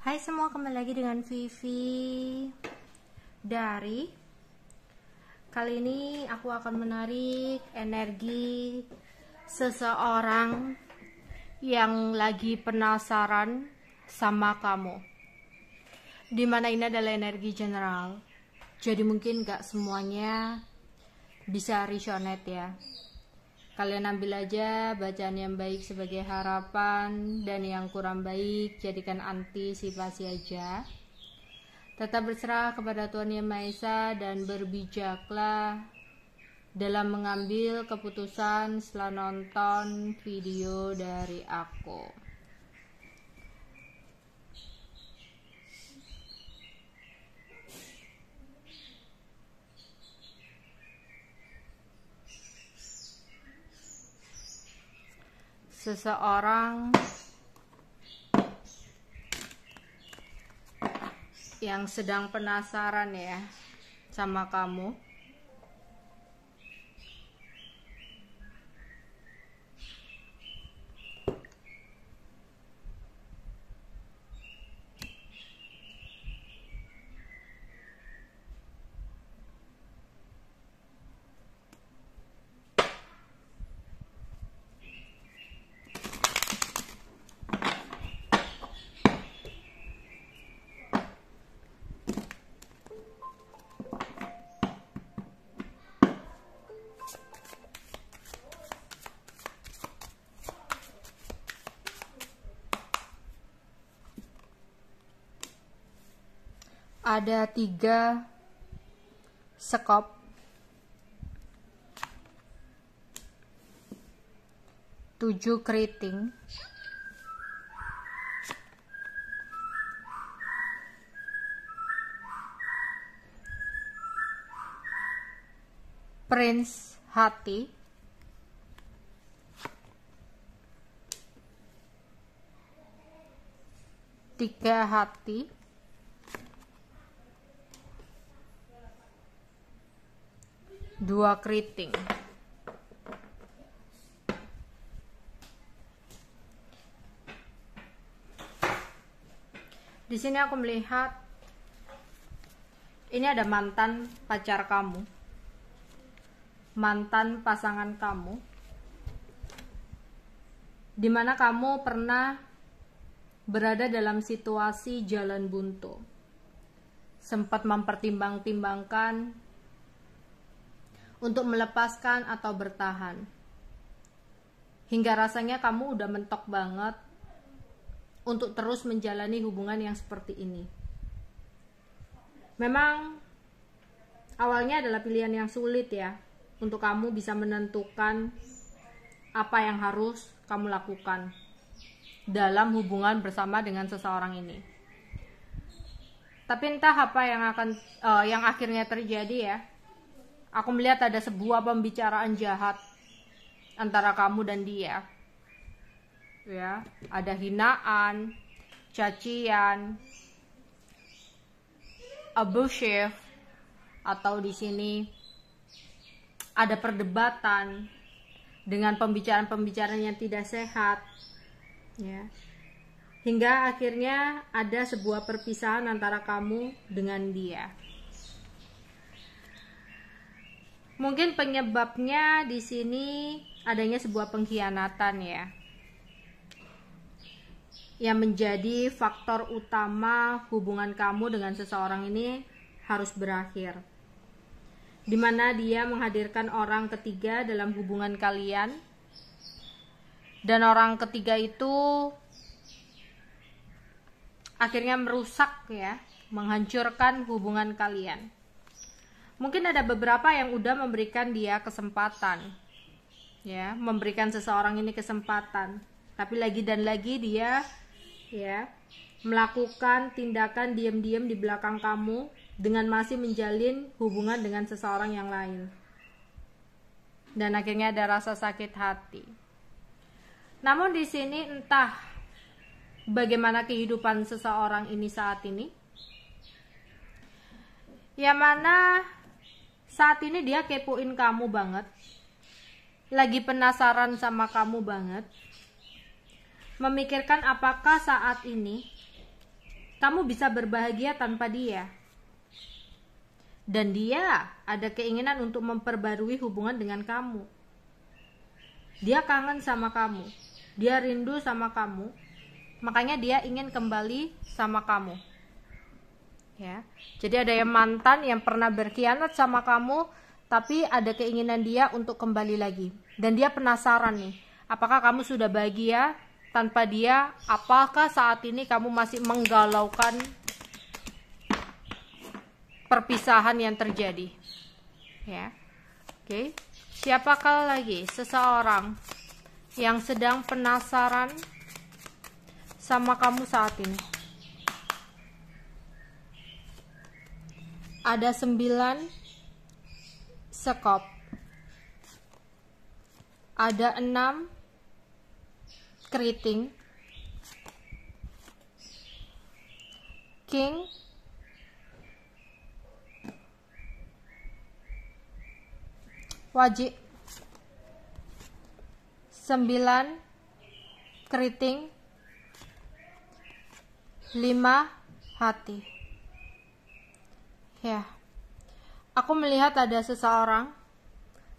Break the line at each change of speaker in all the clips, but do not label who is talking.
Hai semua, kembali lagi dengan Vivi dari kali ini aku akan menarik energi seseorang yang lagi penasaran sama kamu. Dimana ini adalah energi general, jadi mungkin gak semuanya bisa resonate ya. Kalian ambil aja bacaan yang baik sebagai harapan, dan yang kurang baik jadikan antisipasi aja. Tetap berserah kepada Tuhan Yang Maha Esa dan berbijaklah dalam mengambil keputusan setelah nonton video dari aku. Seseorang yang sedang penasaran ya sama kamu. Ada 3 sekop, 7 keriting, Prince hati, tiga hati, dua keriting. Di sini aku melihat ini ada mantan pacar kamu, mantan pasangan kamu, dimana kamu pernah berada dalam situasi jalan buntu, sempat mempertimbang-timbangkan untuk melepaskan atau bertahan, hingga rasanya kamu udah mentok banget untuk terus menjalani hubungan yang seperti ini. Memang awalnya adalah pilihan yang sulit ya, untuk kamu bisa menentukan apa yang harus kamu lakukan dalam hubungan bersama dengan seseorang ini. Tapi entah apa yang akhirnya terjadi ya. Aku melihat ada sebuah pembicaraan jahat antara kamu dan dia. Ya, ada hinaan, cacian, abusive, atau di sini ada perdebatan dengan pembicaraan-pembicaraan yang tidak sehat. Ya. Hingga akhirnya ada sebuah perpisahan antara kamu dengan dia. Mungkin penyebabnya di sini adanya sebuah pengkhianatan ya, yang menjadi faktor utama hubungan kamu dengan seseorang ini harus berakhir, dimana dia menghadirkan orang ketiga dalam hubungan kalian, dan orang ketiga itu akhirnya merusak ya, menghancurkan hubungan kalian. Mungkin ada beberapa yang udah memberikan dia kesempatan ya, memberikan seseorang ini kesempatan, tapi lagi dan lagi dia ya melakukan tindakan diam-diam di belakang kamu dengan masih menjalin hubungan dengan seseorang yang lain, dan akhirnya ada rasa sakit hati. Namun di sini entah bagaimana kehidupan seseorang ini saat ini, yang mana saat ini dia kepoin kamu banget, lagi penasaran sama kamu banget, memikirkan apakah saat ini kamu bisa berbahagia tanpa dia. Dan dia ada keinginan untuk memperbarui hubungan dengan kamu. Dia kangen sama kamu, dia rindu sama kamu, makanya dia ingin kembali sama kamu. Ya, jadi ada yang mantan yang pernah berkhianat sama kamu, tapi ada keinginan dia untuk kembali lagi. Dan dia penasaran nih, apakah kamu sudah bahagia tanpa dia? Apakah saat ini kamu masih menggalaukan perpisahan yang terjadi? Ya, oke. Siapakah lagi seseorang yang sedang penasaran sama kamu saat ini? Ada 9 sekop, ada 6 keriting, king, wajib, 9 keriting, 5 hati. Ya, aku melihat ada seseorang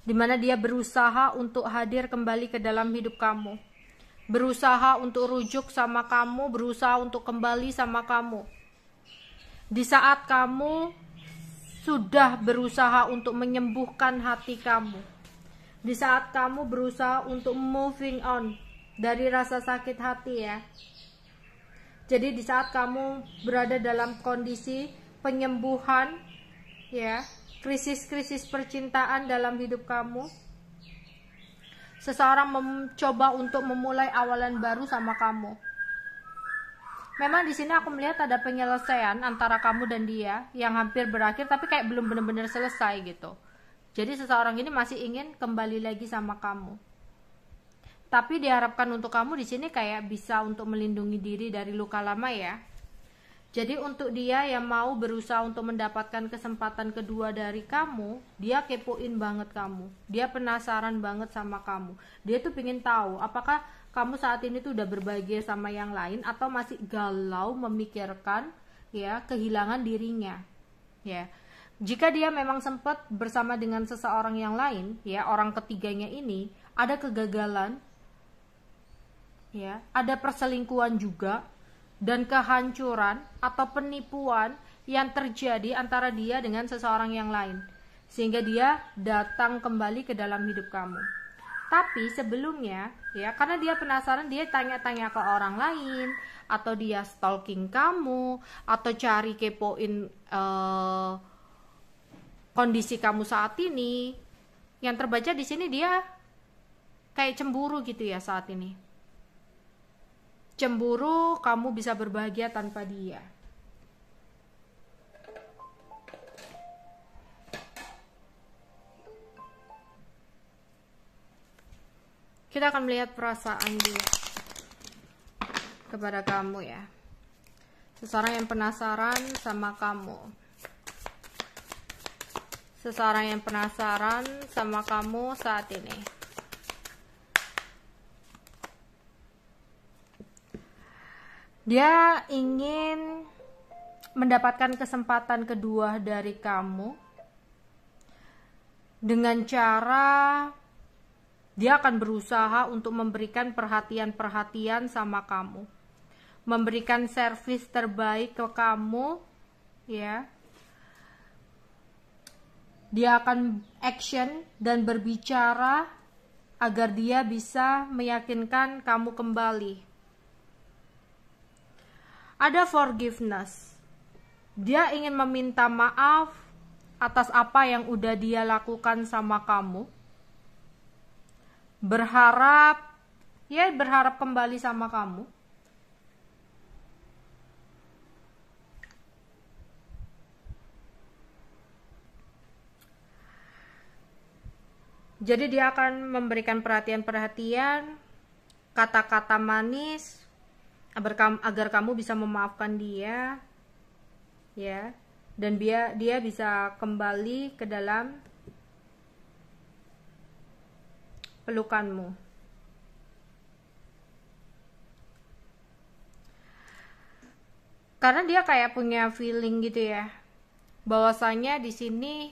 di mana dia berusaha untuk hadir kembali ke dalam hidup kamu, berusaha untuk rujuk sama kamu, berusaha untuk kembali sama kamu. Di saat kamu sudah berusaha untuk menyembuhkan hati kamu, di saat kamu berusaha untuk moving on dari rasa sakit hati, ya. Jadi di saat kamu berada dalam kondisi penyembuhan, ya, krisis-krisis percintaan dalam hidup kamu, seseorang mencoba untuk memulai awalan baru sama kamu. Memang di sini aku melihat ada penyelesaian antara kamu dan dia yang hampir berakhir, tapi kayak belum benar-benar selesai gitu. Jadi seseorang ini masih ingin kembali lagi sama kamu. Tapi diharapkan untuk kamu di sini kayak bisa untuk melindungi diri dari luka lama, ya. Jadi untuk dia yang mau berusaha untuk mendapatkan kesempatan kedua dari kamu, dia kepoin banget kamu. Dia penasaran banget sama kamu. Dia tuh pengen tahu apakah kamu saat ini tuh udah berbahagia sama yang lain atau masih galau memikirkan, ya, kehilangan dirinya. Ya. Jika dia memang sempat bersama dengan seseorang yang lain, ya, orang ketiganya ini ada kegagalan, ya, ada perselingkuhan juga, dan kehancuran atau penipuan yang terjadi antara dia dengan seseorang yang lain, sehingga dia datang kembali ke dalam hidup kamu. Tapi sebelumnya, ya, karena dia penasaran, dia tanya-tanya ke orang lain, atau dia stalking kamu, atau cari kepoin kondisi kamu saat ini. Yang terbaca di sini dia kayak cemburu gitu, ya, saat ini. Cemburu kamu bisa berbahagia tanpa dia. Kita akan melihat perasaan dia kepada kamu, ya. Seseorang yang penasaran sama kamu. Seseorang yang penasaran sama kamu saat ini. Dia ingin mendapatkan kesempatan kedua dari kamu dengan cara dia akan berusaha untuk memberikan perhatian-perhatian sama kamu, memberikan servis terbaik ke kamu, ya. Dia akan action dan berbicara agar dia bisa meyakinkan kamu kembali. Ada forgiveness. Dia ingin meminta maaf atas apa yang udah dia lakukan sama kamu. Berharap kembali sama kamu. Jadi dia akan memberikan perhatian-perhatian, kata-kata manis, agar kamu bisa memaafkan dia, ya, dan dia bisa kembali ke dalam pelukanmu. Karena dia kayak punya feeling gitu ya, bahwasanya di sini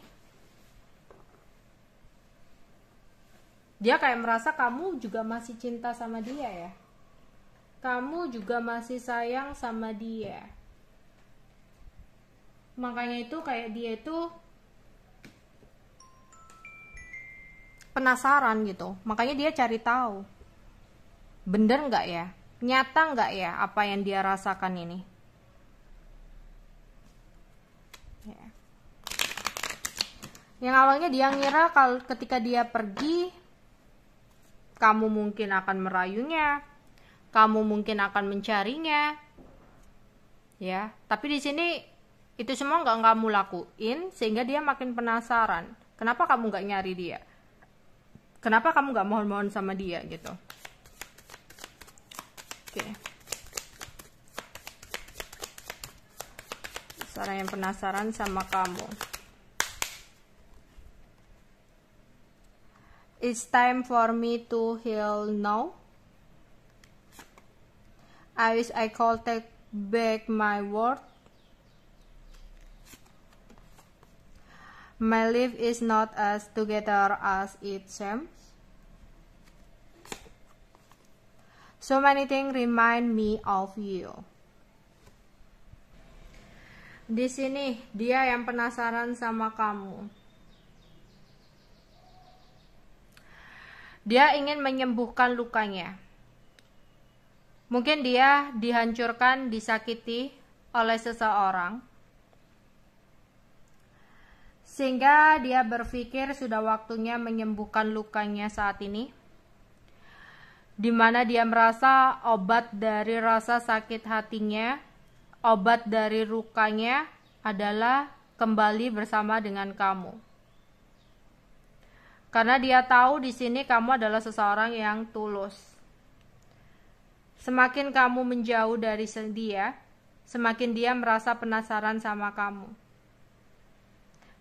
dia kayak merasa kamu juga masih cinta sama dia ya, kamu juga masih sayang sama dia. Makanya itu kayak dia itu penasaran gitu, makanya dia cari tahu, bener nggak ya, nyata nggak ya apa yang dia rasakan ini ya. Yang awalnya dia ngira kalau ketika dia pergi, kamu mungkin akan merayunya, kamu mungkin akan mencarinya ya, tapi di sini itu semua nggak kamu lakuin, sehingga dia makin penasaran. Kenapa kamu nggak nyari dia? Kenapa kamu nggak mohon-mohon sama dia gitu? Oke. Seorang yang penasaran sama kamu. It's time for me to heal now. I wish I could take back my word. My life is not as together as it seems. So many things remind me of you. Di sini dia yang penasaran sama kamu. Dia ingin menyembuhkan lukanya. Mungkin dia dihancurkan, disakiti oleh seseorang, sehingga dia berpikir sudah waktunya menyembuhkan lukanya saat ini, di mana dia merasa obat dari rasa sakit hatinya, obat dari lukanya adalah kembali bersama dengan kamu. Karena dia tahu di sini kamu adalah seseorang yang tulus. Semakin kamu menjauh dari dia, semakin dia merasa penasaran sama kamu.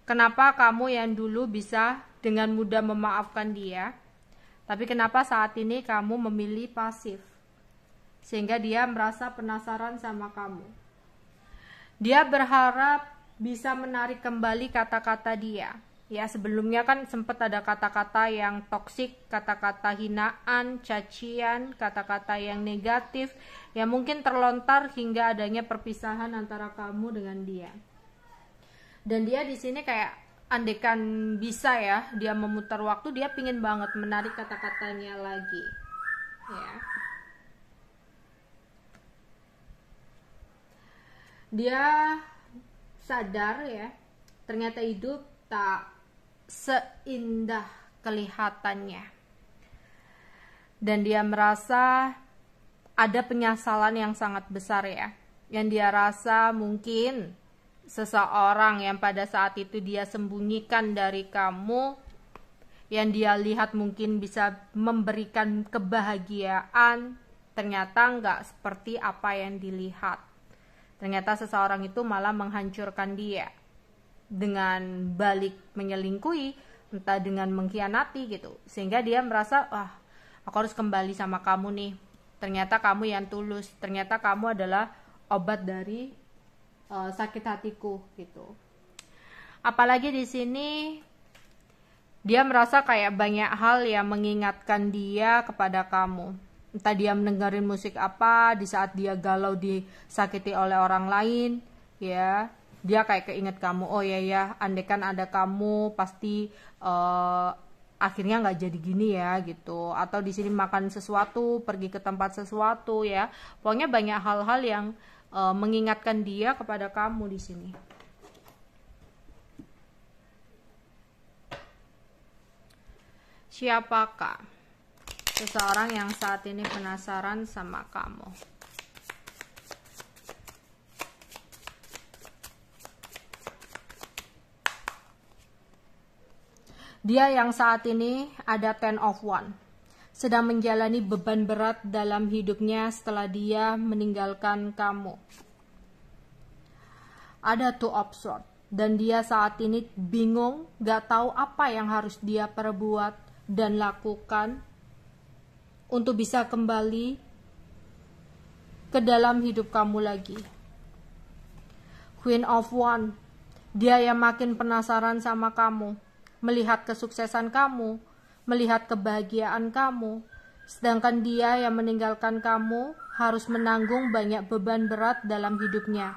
Kenapa kamu yang dulu bisa dengan mudah memaafkan dia, tapi kenapa saat ini kamu memilih pasif? Sehingga dia merasa penasaran sama kamu. Dia berharap bisa menarik kembali kata-kata dia. Ya, sebelumnya kan sempat ada kata-kata yang toksik, kata-kata hinaan, cacian, kata-kata yang negatif, yang mungkin terlontar hingga adanya perpisahan antara kamu dengan dia. Dan dia di sini kayak andekan bisa ya, dia memutar waktu, dia pingin banget menarik kata-katanya lagi ya. Dia sadar ya, ternyata hidup tak seindah kelihatannya, dan dia merasa ada penyesalan yang sangat besar ya, yang dia rasa mungkin seseorang yang pada saat itu dia sembunyikan dari kamu, yang dia lihat mungkin bisa memberikan kebahagiaan, ternyata nggak seperti apa yang dilihat. Ternyata seseorang itu malah menghancurkan dia dengan balik menyelingkuhi, entah dengan mengkhianati gitu, sehingga dia merasa, wah, aku harus kembali sama kamu nih, ternyata kamu yang tulus, ternyata kamu adalah obat dari sakit hatiku gitu. Apalagi di sini dia merasa kayak banyak hal yang mengingatkan dia kepada kamu. Entah dia mendengarin musik apa di saat dia galau disakiti oleh orang lain ya. Dia kayak keinget kamu, oh ya, andaikan ada kamu pasti akhirnya nggak jadi gini ya gitu. Atau di sini makan sesuatu, pergi ke tempat sesuatu ya. Pokoknya banyak hal-hal yang mengingatkan dia kepada kamu di sini. Siapakah seseorang yang saat ini penasaran sama kamu? Dia yang saat ini ada 10 of Wands, sedang menjalani beban berat dalam hidupnya setelah dia meninggalkan kamu. Ada 2 of Swords, dan dia saat ini bingung, gak tahu apa yang harus dia perbuat dan lakukan untuk bisa kembali ke dalam hidup kamu lagi. Queen of Wands, dia yang makin penasaran sama kamu, melihat kesuksesan kamu, melihat kebahagiaan kamu, sedangkan dia yang meninggalkan kamu harus menanggung banyak beban berat dalam hidupnya.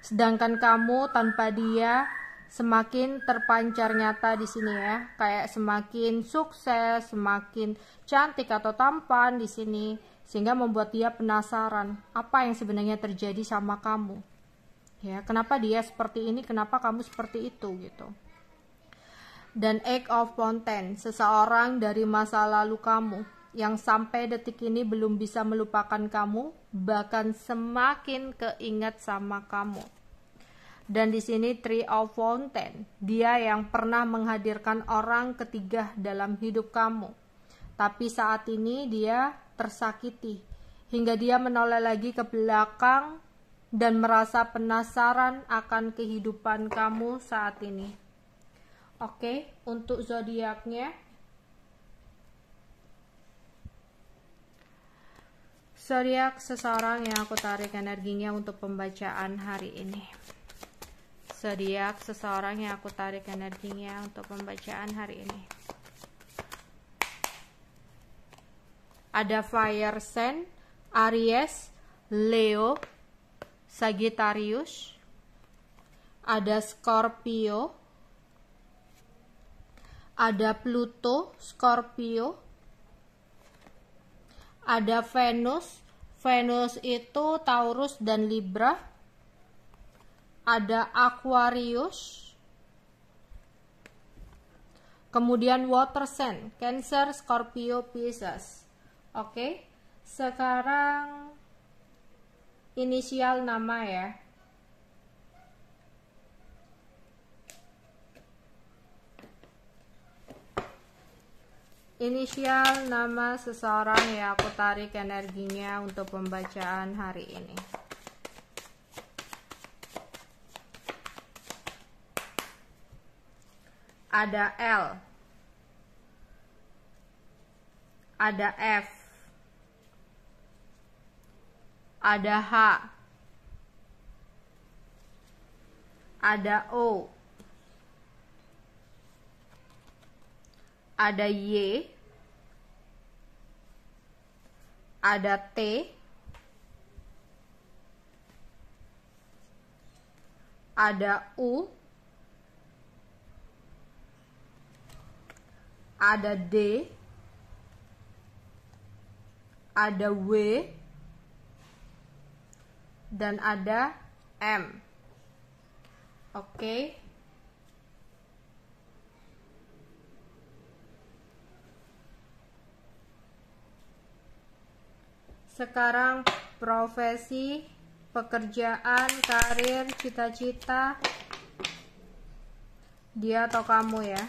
Sedangkan kamu tanpa dia semakin terpancar nyata di sini ya, kayak semakin sukses, semakin cantik atau tampan di sini, sehingga membuat dia penasaran apa yang sebenarnya terjadi sama kamu. Ya, kenapa dia seperti ini, kenapa kamu seperti itu gitu. Dan Eight of Fountain, seseorang dari masa lalu kamu yang sampai detik ini belum bisa melupakan kamu, bahkan semakin keingat sama kamu. Dan di sini Three of Fountain, dia yang pernah menghadirkan orang ketiga dalam hidup kamu, tapi saat ini dia tersakiti hingga dia menoleh lagi ke belakang dan merasa penasaran akan kehidupan kamu saat ini. Oke, untuk zodiaknya, zodiak seseorang yang aku tarik energinya untuk pembacaan hari ini. Zodiak seseorang yang aku tarik energinya untuk pembacaan hari ini. Ada Fire Sign, Aries, Leo, Sagittarius, ada Scorpio, ada Pluto, Scorpio, ada Venus, Venus itu Taurus dan Libra, ada Aquarius, kemudian Water Sign, Cancer, Scorpio, Pisces. Oke, sekarang inisial nama ya. Inisial nama seseorang yang aku tarik energinya untuk pembacaan hari ini. Ada L, ada F, ada H, ada O, ada Y, ada T, ada U, ada D, ada W, dan ada M. Oke. Sekarang profesi, pekerjaan, karir, cita-cita, dia atau kamu ya.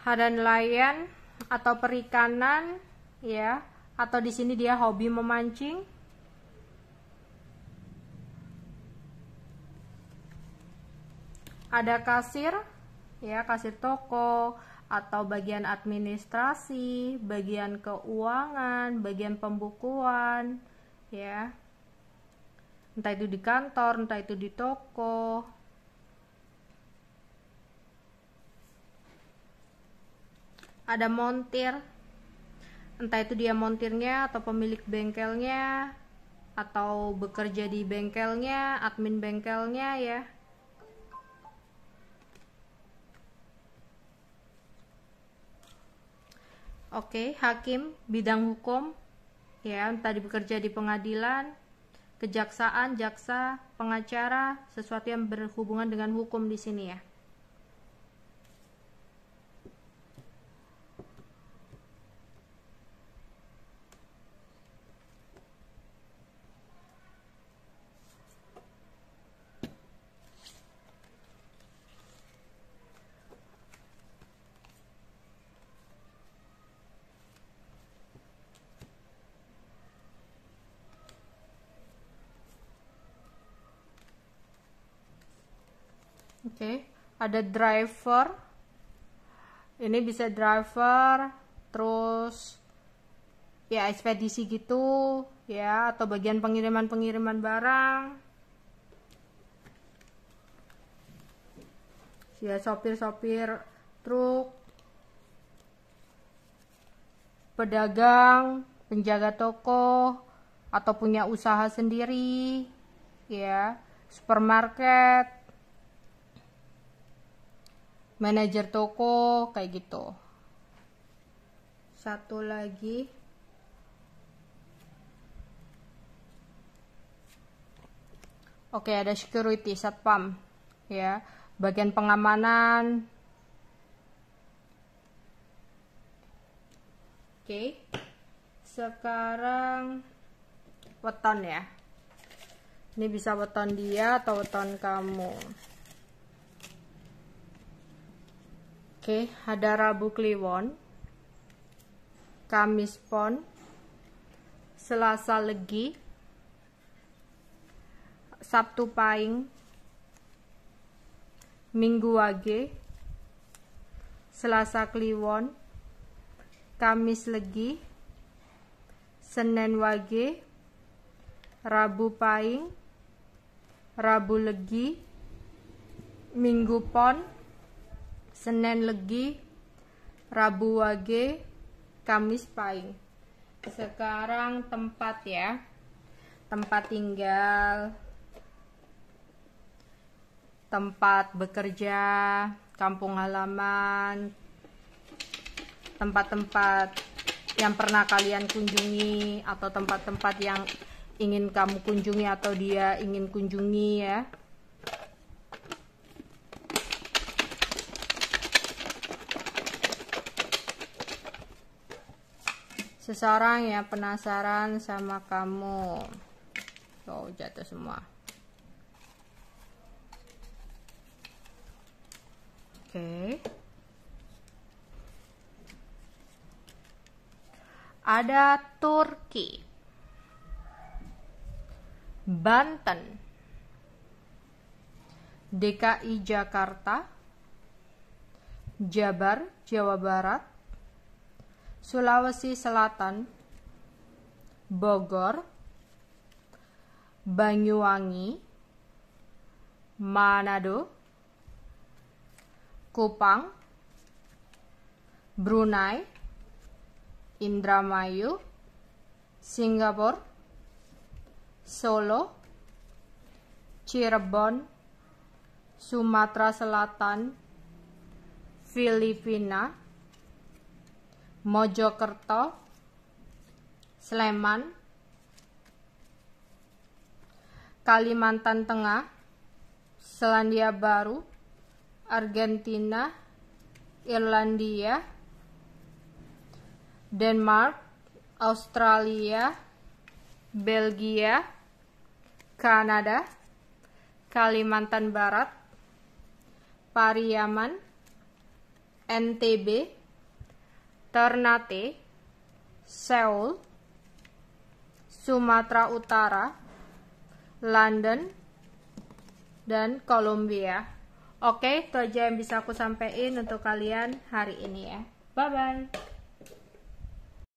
Ada nelayan atau perikanan ya, atau di sini dia hobi memancing. Ada kasir ya, kasir toko atau bagian administrasi, bagian keuangan, bagian pembukuan ya. Entah itu di kantor, entah itu di toko. Ada montir, entah itu dia montirnya atau pemilik bengkelnya atau bekerja di bengkelnya, admin bengkelnya ya. Oke, hakim, bidang hukum ya, entah bekerja di pengadilan, kejaksaan, jaksa, pengacara, sesuatu yang berhubungan dengan hukum di sini ya. Oke, ada driver. Ini bisa driver, terus ya ekspedisi gitu ya, atau bagian pengiriman barang. Ya, sopir truk, pedagang, penjaga toko, atau punya usaha sendiri, ya, supermarket, manajer toko, kayak gitu. Satu lagi, oke, ada security, satpam, ya, bagian pengamanan. Oke, sekarang weton ya. Ini bisa weton dia atau weton kamu. Oke, ada Rabu Kliwon, Kamis Pon, Selasa Legi, Sabtu Pahing, Minggu Wage, Selasa Kliwon, Kamis Legi, Senin Wage, Rabu Pahing, Rabu Legi, Minggu Pon, Senin Legi, Rabu Wage, Kamis Pahing. Sekarang tempat ya, tempat tinggal, tempat bekerja, kampung halaman, tempat-tempat yang pernah kalian kunjungi, atau tempat-tempat yang ingin kamu kunjungi atau dia ingin kunjungi ya. Seseorang yang penasaran sama kamu. Oh, jatuh semua. Oke. Ada Turki, Banten, DKI Jakarta, Jabar, Jawa Barat, Sulawesi Selatan, Bogor, Banyuwangi, Manado, Kupang, Brunei, Indramayu, Singapura, Solo, Cirebon, Sumatera Selatan, Filipina, Mojokerto, Sleman, Kalimantan Tengah, Selandia Baru, Argentina, Irlandia, Denmark, Australia, Belgia, Kanada, Kalimantan Barat, Pariaman, NTB, Ternate, Seoul, Sumatera Utara, London, dan Kolombia. Oke, itu aja yang bisa aku sampaikan untuk kalian hari ini ya. Bye-bye.